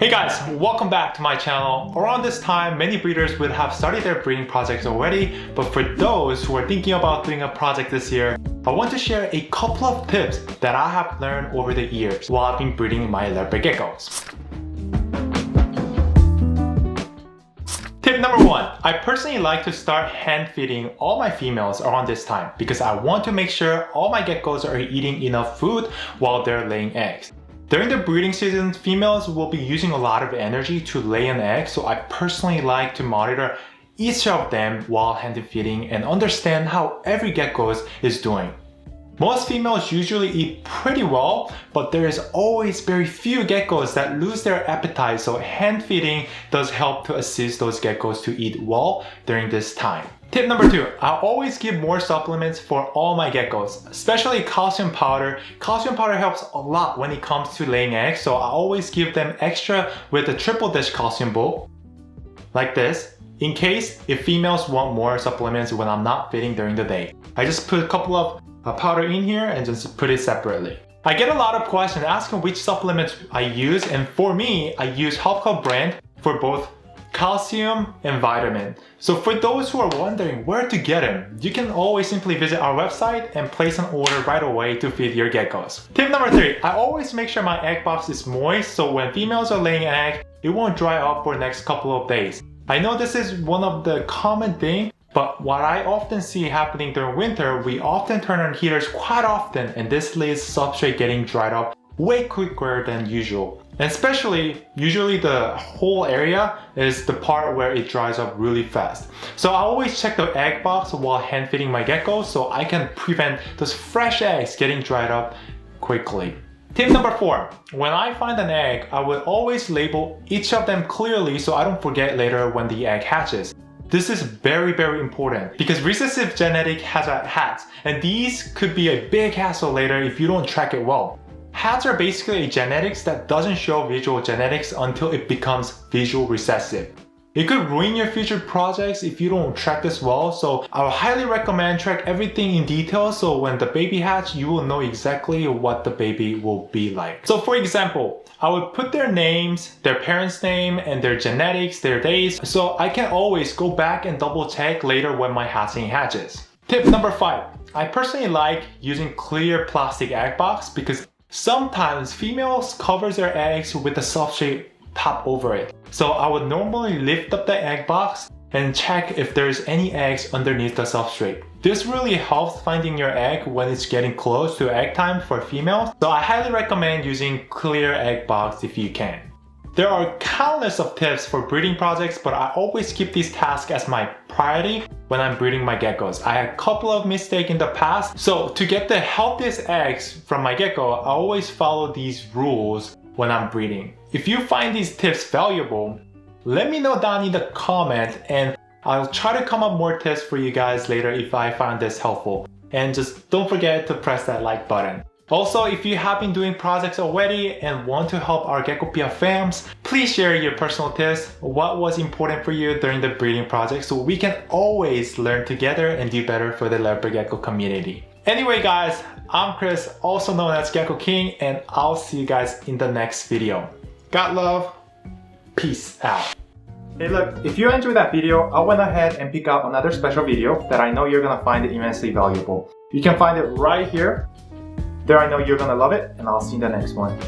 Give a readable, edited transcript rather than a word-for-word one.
Hey guys, welcome back to my channel. Around this time, many breeders would have started their breeding projects already, but for those who are thinking about doing a project this year, I want to share a couple of tips that I have learned over the years while I've been breeding my leopard geckos. Tip number one, I personally like to start hand feeding all my females around this time because I want to make sure all my geckos are eating enough food while they're laying eggs. During the breeding season, females will be using a lot of energy to lay an egg, so I personally like to monitor each of them while hand feeding and understand how every gecko is doing. Most females usually eat pretty well, but there is always very few geckos that lose their appetite, so hand feeding does help to assist those geckos to eat well during this time. Tip number two, I always give more supplements for all my geckos, especially calcium powder. Calcium powder helps a lot when it comes to laying eggs, so I always give them extra with a triple dish calcium bowl, like this, in case if females want more supplements when I'm not feeding during the day. I just put a couple of powder in here and just put it separately. I get a lot of questions asking which supplements I use, and for me, I use Helpco brand for both calcium and vitamin. So for those who are wondering where to get them, you can always simply visit our website and place an order right away to feed your geckos. Tip number three, I always make sure my egg box is moist so when females are laying an egg, it won't dry up for the next couple of days. I know this is one of the common things, but what I often see happening during winter, we often turn on heaters quite often and this leads substrate getting dried up way quicker than usual. And especially, usually the whole area is the part where it dries up really fast. So I always check the egg box while hand feeding my geckos so I can prevent those fresh eggs getting dried up quickly. Tip number four, when I find an egg, I will always label each of them clearly so I don't forget later when the egg hatches. This is very important because recessive genetic has hats and these could be a big hassle later if you don't track it well. Hats are basically a genetics that doesn't show visual genetics until it becomes visual recessive. It could ruin your future projects if you don't track this well, so I would highly recommend track everything in detail so when the baby hatch, you will know exactly what the baby will be like. So for example, I would put their names, their parents' name, and their genetics, their days, so I can always go back and double check later when my hatching hatches. Tip number five, I personally like using clear plastic egg box because sometimes females covers their eggs with a substrate top over it. So I would normally lift up the egg box and check if there's any eggs underneath the substrate. This really helps finding your egg when it's getting close to egg time for females. So I highly recommend using clear egg box if you can. There are countless of tips for breeding projects, but I always keep these tasks as my priority when I'm breeding my geckos. I had a couple of mistakes in the past, so to get the healthiest eggs from my gecko, I always follow these rules when I'm breeding. If you find these tips valuable, let me know down in the comment and I'll try to come up more tips for you guys later if I find this helpful. And just don't forget to press that like button. Also, if you have been doing projects already and want to help our Geckopia fams, please share your personal tips, what was important for you during the breeding project so we can always learn together and do better for the leopard gecko community. Anyway guys, I'm Chris, also known as Gecko King, and I'll see you guys in the next video. God love, peace out. Hey look, if you enjoyed that video, I went ahead and picked out another special video that I know you're gonna find it immensely valuable. You can find it right here. There, I know you're gonna love it, and I'll see you in the next one.